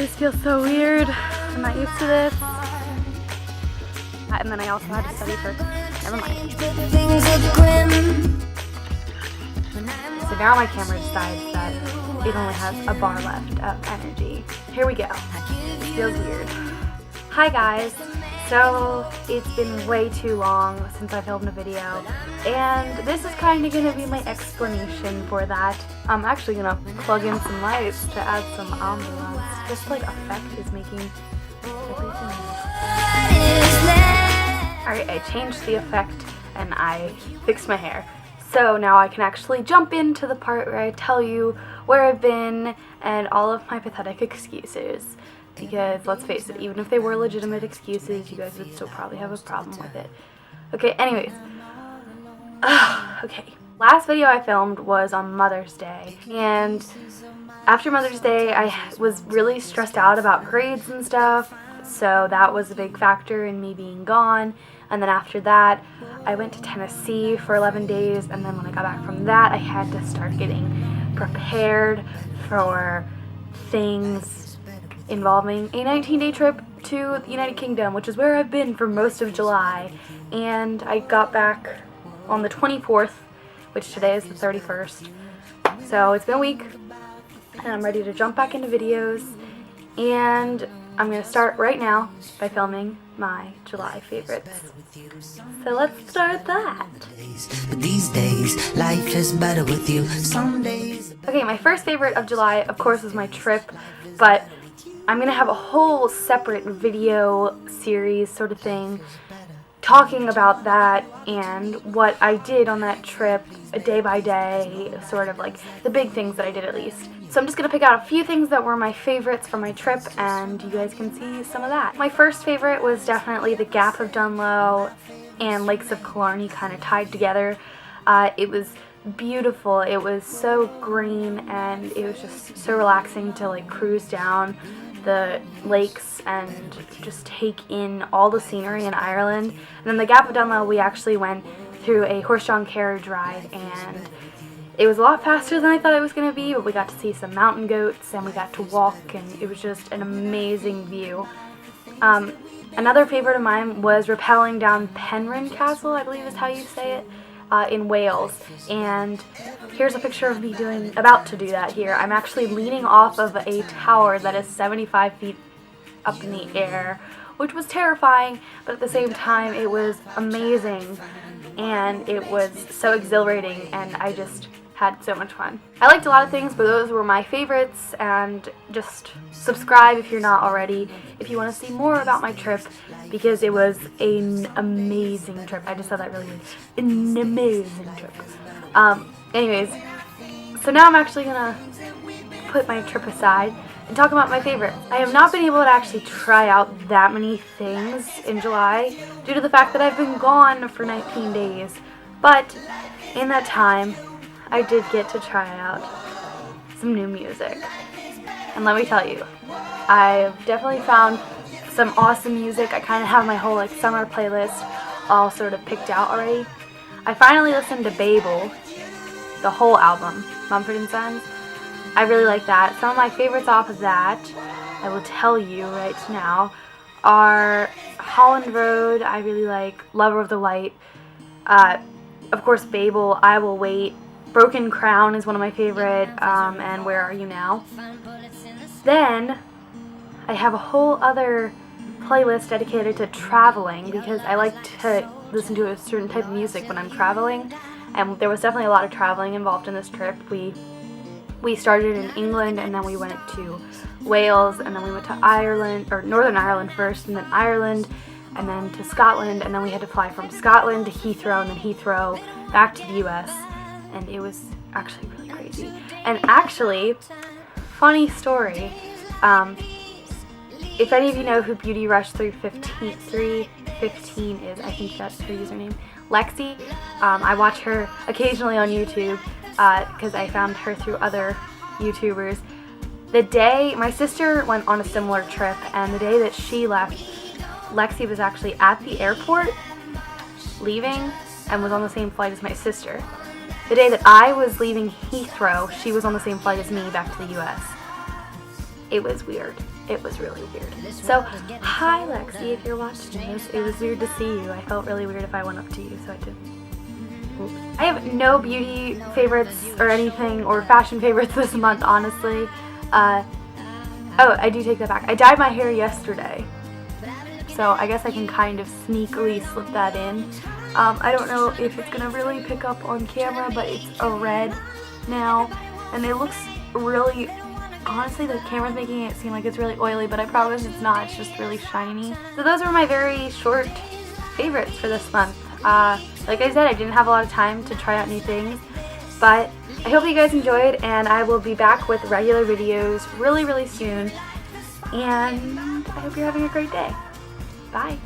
this feels so weird. I'm not used to this. And then I also had to study for, never mind. So now my camera decides that it only has a bar left of energy. Here we go. It feels weird. Hi guys. So it's been way too long since I filmed a video, and this is kind of going to be my explanation for that. I'm actually going to plug in some lights to add some ambiance. This like effect is making everything. Alright, I changed the effect and I fixed my hair. So now I can actually jump into the part where I tell you where I've been and all of my pathetic excuses. Because, let's face it, even if they were legitimate excuses, you guys would still probably have a problem with it. Okay, anyways. Okay. Last video I filmed was on Mother's Day. And after Mother's Day, I was really stressed out about grades and stuff. So that was a big factor in me being gone. And then after that, I went to Tennessee for 11 days. And then when I got back from that, I had to start getting prepared for things involving a 19-day trip to the United Kingdom, which is where I've been for most of July. And I got back on the 24th, which today is the 31st. So it's been a week, and I'm ready to jump back into videos. And I'm going to start right now by filming my July favorites. So let's start that. These days, life is better with you. Some days. Okay, my first favorite of July, of course, was my trip, but I'm going to have a whole separate video series sort of thing talking about that and what I did on that trip day by day, sort of like the big things that I did at least. So I'm just going to pick out a few things that were my favorites from my trip and you guys can see some of that. My first favorite was definitely the Gap of Dunlow and Lakes of Killarney kind of tied together. It was beautiful. It was so green and it was just so relaxing to like cruise down the lakes and just take in all the scenery in Ireland. And then the Gap of Dunlow, we actually went through a horse-drawn carriage ride and it was a lot faster than I thought it was going to be, but we got to see some mountain goats and we got to walk and it was just an amazing view. Another favorite of mine was rappelling down Penrhyn Castle, I believe is how you say it, in Wales. And here's a picture of me about to do that here. I'm actually leaning off of a tower that is 75 feet up in the air, which was terrifying, but at the same time it was amazing and it was so exhilarating and I just had so much fun. I liked a lot of things, but those were my favorites, and just subscribe if you're not already if you want to see more about my trip, because it was an amazing trip. I just said that really weird. An amazing trip. Anyways, so now I'm actually gonna put my trip aside and talk about my favorites. I have not been able to actually try out that many things in July due to the fact that I've been gone for 19 days, but in that time I did get to try out some new music. And let me tell you, I've definitely found some awesome music. I kind of have my whole like summer playlist all sort of picked out already. I finally listened to Babel, the whole album, Mumford & Sons. I really like that. Some of my favorites off of that, I will tell you right now, are Holland Road. I really like Lover of the Light. Of course, Babel, I Will Wait. Broken Crown is one of my favorite, and Where Are You Now? Then, I have a whole other playlist dedicated to traveling, because I like to listen to a certain type of music when I'm traveling, and there was definitely a lot of traveling involved in this trip. We started in England, and then we went to Wales, and then we went to Ireland, or Northern Ireland first, and then Ireland, and then to Scotland, and then we had to fly from Scotland to Heathrow, and then Heathrow back to the US, and it was actually really crazy. And actually, funny story, if any of you know who Beauty Rush 315 is, I think that's her username, Lexi. I watch her occasionally on YouTube because I found her through other YouTubers. The day, my sister went on a similar trip, and the day that she left, Lexi was actually at the airport leaving and was on the same flight as my sister. The day that I was leaving Heathrow, she was on the same flight as me back to the US. It was weird. it was really weird. So, hi Lexi, if you're watching this. It was weird to see you. I felt really weird if I went up to you, so I didn't. Oops. I have no beauty favorites or anything, or fashion favorites this month, honestly. Oh, I do take that back. I dyed my hair yesterday, so I guess I can kind of sneakily slip that in. I don't know if it's gonna really pick up on camera, but it's a red now, and it looks really, honestly, the camera's making it seem like it's really oily, but I promise it's not. It's just really shiny. So those were my very short favorites for this month. Like I said, I didn't have a lot of time to try out new things, but I hope you guys enjoyed, and I will be back with regular videos really, really soon, and I hope you're having a great day. Bye!